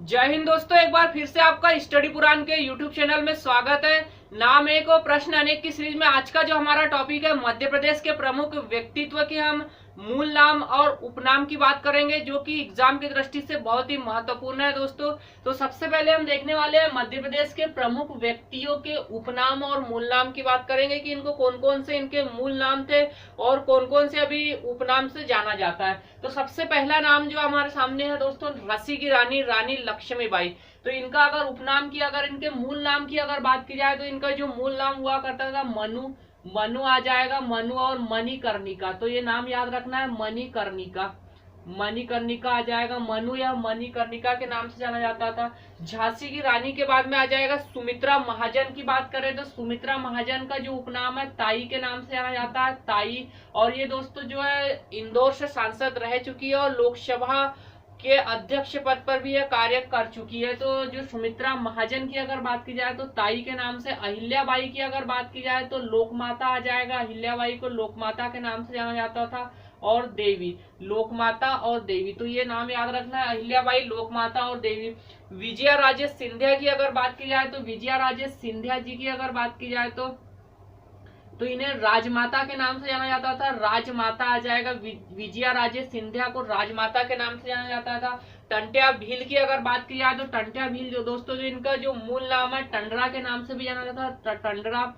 जय हिंद दोस्तों, एक बार फिर से आपका स्टडी पुराण के यूट्यूब चैनल में स्वागत है। नाम एक और प्रश्न अनेक की सीरीज में आज का जो हमारा टॉपिक है मध्य प्रदेश के प्रमुख व्यक्तित्व के हम मूल नाम और उपनाम की बात करेंगे, जो कि एग्जाम की दृष्टि से बहुत ही महत्वपूर्ण है दोस्तों। तो सबसे पहले हम देखने वाले हैं मध्य प्रदेश के प्रमुख व्यक्तियों के उपनाम और मूल नाम की बात करेंगे कि इनको कौन कौन से इनके मूल नाम थे और कौन कौन से अभी उपनाम से जाना जाता है। तो सबसे पहला नाम जो हमारे सामने है दोस्तों, रसी की रानी, रानी लक्ष्मीबाई। तो इनका अगर उपनाम की, अगर इनके मूल नाम की अगर बात की जाए तो इनका जो मूल नाम हुआ करता था मनु, मनु आ जाएगा, मनु और मणिकर्णिका। तो ये नाम याद रखना है, मणिकर्णिका, मणिकर्णिका आ जाएगा। मनु या मणिकर्णिका के नाम से जाना जाता था। झांसी की रानी के बाद में आ जाएगा सुमित्रा महाजन की बात करें तो सुमित्रा महाजन का जो उपनाम है ताई के नाम से जाना जाता है, ताई। और ये दोस्तों जो है इंदौर से सांसद रह चुकी है और लोकसभा के अध्यक्ष पद पर भी यह कार्य कर चुकी है। तो जो सुमित्रा महाजन की अगर बात की जाए तो ताई के नाम से। अहिल्याबाई की अगर बात की जाए तो लोकमाता आ जाएगा। अहिल्याबाई को लोकमाता के नाम से जाना जाता था। और देवी, लोकमाता और देवी, तो ये नाम याद रखना है, अहिल्याबाई, लोकमाता और देवी। विजया राजे सिंधिया की अगर बात की जाए तो विजया राजे सिंधिया जी की अगर बात की जाए तो इन्हें राजमाता के नाम से जाना जाता था, राजमाता आ जाएगा। विजया राजे सिंधिया को राजमाता के नाम से जाना जाता था। टंट्या भील की अगर बात की जाए तो टंट्या भील जो दोस्तों, जो इनका जो मूल नाम है टंडरा के नाम से भी जाना जाता था, टंडरा।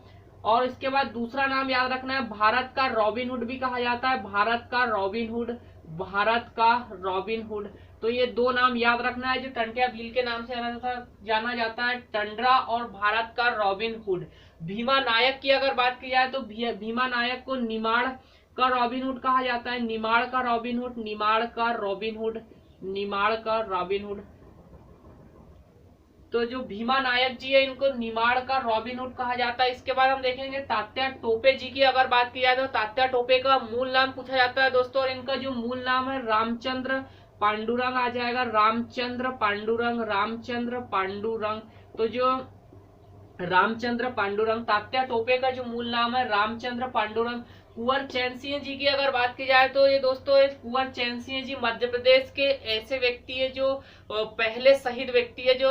और इसके बाद दूसरा नाम याद रखना है, भारत का रॉबिन हुड भी कहा जाता है, भारत का रॉबिन हुड, भारत का रॉबिन हुड। तो ये दो नाम याद रखना है जो टंट्या भील के नाम से जाना जाता है, टंडरा और भारत का रॉबिन हुड। भीमा नायक की अगर बात की जाए तो भीमा नायक को निमाड़ का रॉबिन हुड कहा जाता है, निमाड़ का रॉबिन हुड, निमाड़ का रॉबिन हुड, निमाड़ का रॉबिन हुड। तो जो भीमा नायक जी है इनको निमाड़ का रॉबिन हुड कहा जाता है। इसके बाद हम देखेंगे तात्या टोपे जी की अगर बात की जाए तो तात्या टोपे का मूल नाम पूछा जाता है दोस्तों, और इनका जो मूल नाम है रामचंद्र पांडुरंग आ जाएगा, रामचंद्र पांडुरंग, रामचंद्र पांडुरंग। तो जो रामचंद्र पांडुरंग, तात्या टोपे का जो मूल नाम है रामचंद्र पांडुरंग। कुंवर चैन सिंह जी की अगर बात की जाए तो ये दोस्तों कुंवर चैन सिंह जी मध्य प्रदेश के ऐसे व्यक्ति है जो पहले शहीद व्यक्ति है, जो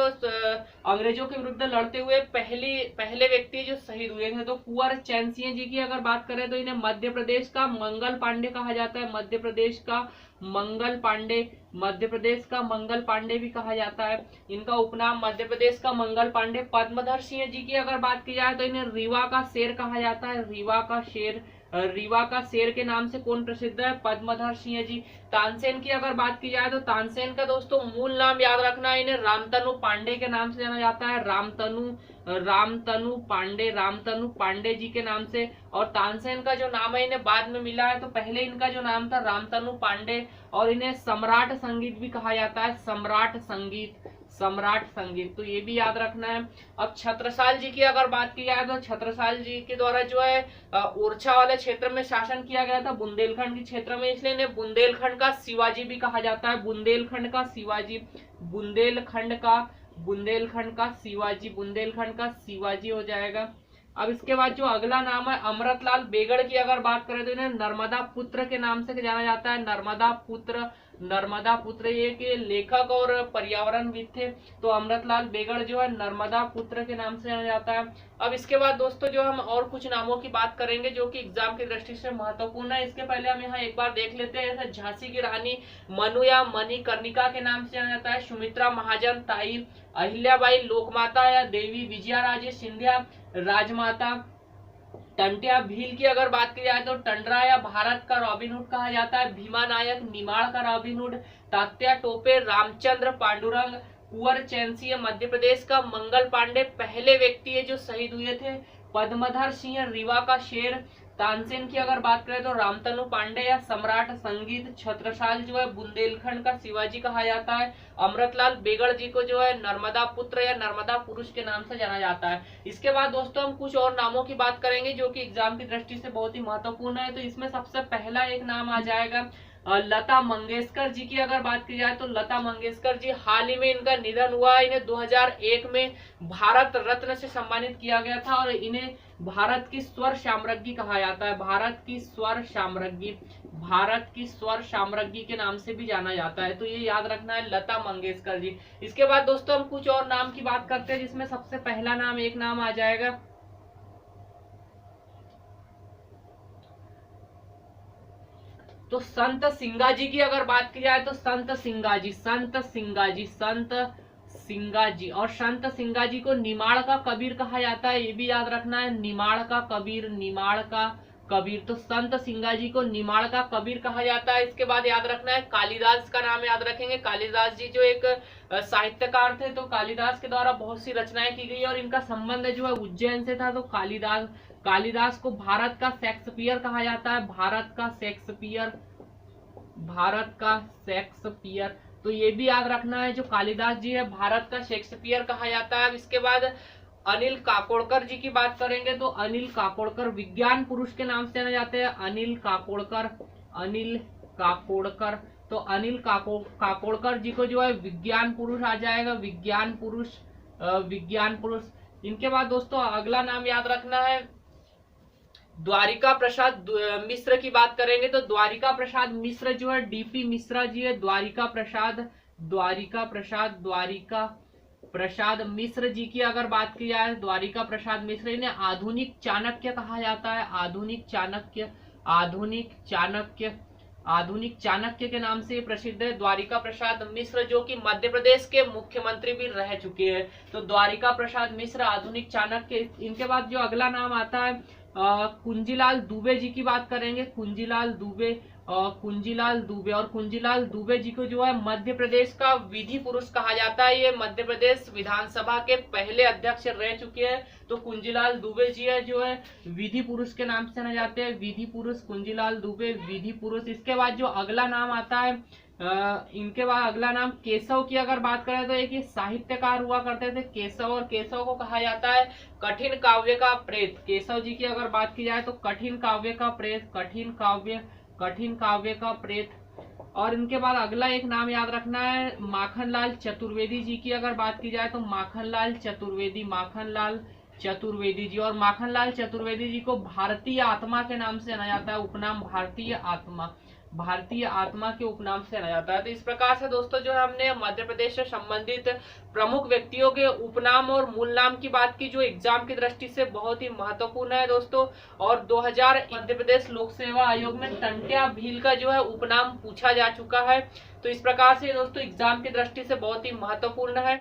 अंग्रेजों के विरुद्ध लड़ते हुए पहले व्यक्ति जो शहीद हुए थे। तो कुंवर चैन सिंह जी की अगर बात करें तो इन्हें मध्य प्रदेश का मंगल पांडे कहा जाता है, मध्य प्रदेश का मंगल पांडे, मध्य प्रदेश का मंगल पांडे भी कहा जाता है। इनका उपनाम मध्य प्रदेश का मंगल पांडे। पद्मधर सिंह जी की अगर बात की जाए तो इन्हें रीवा का शेर कहा जाता है, रीवा का शेर, रीवा का शेर के नाम से कौन प्रसिद्ध है, पद्मधर सिंह जी। तानसेन की अगर बात की जाए तो तानसेन का दोस्तों मूल नाम याद रखना है, इन्हें रामतनु पांडे के नाम से जाना जाता है, रामतनु, रामतनु पांडे, रामतनु पांडे जी के नाम से। और तानसेन का जो नाम है इन्हें बाद में मिला है, तो पहले इनका जो नाम था रामतनु पांडे। और इन्हें सम्राट संगीत भी कहा जाता है, सम्राट संगीत, सम्राट संगीत, तो ये भी याद रखना है। अब छत्रसाल जी की अगर बात की जाए तो छत्रसाल जी के द्वारा जो है ओरछा वाले क्षेत्र में शासन किया गया था, बुंदेलखंड के क्षेत्र में, इसलिए इन्हें बुंदेलखंड का शिवाजी भी कहा जाता है, बुंदेलखंड का शिवाजी, बुंदेलखंड का, बुंदेलखंड का शिवाजी, बुंदेलखंड का शिवाजी हो जाएगा। अब इसके बाद जो अगला नाम है अमृतलाल बेगड़ की अगर बात करें तो इन्हें नर्मदा पुत्र के नाम से जाना जाता है, नर्मदा पुत्र, नर्मदा पुत्र। ये के लेखक और पर्यावरणविद थे, तो अमृतलाल बेगड़ जो है नर्मदा पुत्र के नाम से जाना जाता है। अब इसके बाद दोस्तों जो हम और कुछ नामों की बात करेंगे जो कि एग्जाम की दृष्टि से महत्वपूर्ण है। इसके पहले हम यहाँ एक बार देख लेते हैं, जैसे झांसी की रानी मनु या मणिकर्णिका के नाम से जाना जाता है, सुमित्रा महाजन ताई, अहिल्याबाई लोकमाता या देवी, विजया राजे सिंधिया राजमाता। टंट्या भील की अगर बात की जाए तो टंडरा या भारत का रॉबिन हुड कहा जाता है, भीमा नायक निमाड़ का रॉबिन हुड, तात्या टोपे रामचंद्र पांडुरंग, कुंवर चैन सिंह मध्य प्रदेश का मंगल पांडे पहले व्यक्ति है जो शहीद हुए थे, पद्मधर सिंह रीवा का शेर। तानसेन की अगर बात करें तो रामतनु पांडे या सम्राट संगीत। छत्रसाल जो है बुंदेलखंड का शिवाजी कहा जाता है। अमृतलाल बेगड़ जी को जो है नर्मदा पुत्र या नर्मदा पुरुष के नाम से जाना जाता है। इसके बाद दोस्तों हम कुछ और नामों की बात करेंगे जो कि एग्जाम की दृष्टि से बहुत ही महत्वपूर्ण है। तो इसमें सबसे पहला एक नाम आ जाएगा लता मंगेशकर जी की अगर बात की जाए तो लता मंगेशकर जी, हाल ही में इनका निधन हुआ। इन्हें 2001 में भारत रत्न से सम्मानित किया गया था और इन्हें भारत की स्वर साम्राज्ञी कहा जाता है, भारत की स्वर साम्राज्ञी, भारत की स्वर साम्राज्ञी के नाम से भी जाना जाता है। तो ये याद रखना है, लता मंगेशकर जी। इसके बाद दोस्तों हम कुछ और नाम की बात करते हैं, जिसमें सबसे पहला नाम एक नाम आ जाएगा तो संत सिंगा जी की। अगर बात की जाए तो संत सिंगा जी, संत सिंगा जी, संत सिंगा जी। और संत सिंगा जी को निमाड़ का कबीर कहा जाता है, ये भी याद रखना है, निमाड़ का कबीर, निमाड़ का कबीर। तो संत सिंगा जी को निमाड़ का कबीर कहा जाता है। इसके बाद याद रखना है, कालिदास का नाम याद रखेंगे। कालिदास जी जो एक साहित्यकार थे, तो कालिदास के द्वारा बहुत सी रचनाएं की गई और इनका संबंध जो है उज्जैन से था। तो कालिदास को भारत का शेक्सपियर कहा जाता है, भारत का शेक्सपियर, भारत का शेक्सपियर। तो ये भी याद रखना है, जो कालिदास जी है भारत का शेक्सपियर कहा जाता है। इसके बाद अनिल काकोड़कर जी की बात करेंगे तो अनिल काकोड़कर विज्ञान पुरुष के नाम से जाने जाते हैं, अनिल काकोड़कर, अनिल काकोड़कर। तो अनिल काकोड़कर जी को जो है विज्ञान पुरुष आ जाएगा, विज्ञान पुरुष, विज्ञान पुरुष। इनके बाद दोस्तों अगला नाम याद रखना है, द्वारिका प्रसाद मिश्र की बात करेंगे तो द्वारिका प्रसाद मिश्र जो है डीपी मिश्रा जी है, द्वारिका प्रसाद, द्वारिका प्रसाद, द्वारिका प्रसाद मिश्र जी की अगर बात की जाए, द्वारिका प्रसाद मिश्र, इन्हें आधुनिक चाणक्य कहा जाता है, आधुनिक चाणक्य, आधुनिक चाणक्य, आधुनिक चाणक्य के नाम से प्रसिद्ध है द्वारिका प्रसाद मिश्र, जो कि मध्य प्रदेश के मुख्यमंत्री भी रह चुके हैं। तो द्वारिका प्रसाद मिश्र, आधुनिक चाणक्य। इनके बाद जो अगला नाम आता है कुंजीलाल दुबे जी की बात करेंगे, कुंजीलाल दुबे, कुंजीलाल दुबे। और कुंजीलाल दुबे जी को जो है मध्य प्रदेश का विधि पुरुष कहा जाता है, ये मध्य प्रदेश विधानसभा के पहले अध्यक्ष रह चुके हैं। तो कुंजीलाल दुबे जी है जो है विधि पुरुष के नाम से जाने जाते हैं, विधि पुरुष, कुंजीलाल दुबे, विधि पुरुष। इसके बाद जो अगला नाम आता है इनके बाद अगला नाम केशव की अगर बात करें तो एक साहित्यकार हुआ करते थे केशव, और केशव को कहा जाता है कठिन काव्य का प्रेत। केशव जी की अगर बात की जाए तो कठिन काव्य का प्रेत, कठिन काव्य, कठिन काव्य का प्रेत। और इनके बाद अगला एक नाम याद रखना है माखनलाल चतुर्वेदी जी की अगर बात की जाए तो माखनलाल चतुर्वेदी, माखनलाल चतुर्वेदी जी। और माखनलाल चतुर्वेदी जी को भारतीय आत्मा के नाम से जाना जाता है, उपनाम भारतीय आत्मा, भारतीय आत्मा के उपनाम से जाना जाता है। तो इस प्रकार से दोस्तों जो है हमने मध्य प्रदेश से संबंधित प्रमुख व्यक्तियों के उपनाम और मूल नाम की बात की, जो एग्जाम की दृष्टि से बहुत ही महत्वपूर्ण है दोस्तों। और 2000 मध्य प्रदेश लोक सेवा आयोग में टंट्या भील का जो है उपनाम पूछा जा चुका है। तो इस प्रकार से दोस्तों एग्जाम की दृष्टि से बहुत ही महत्वपूर्ण है।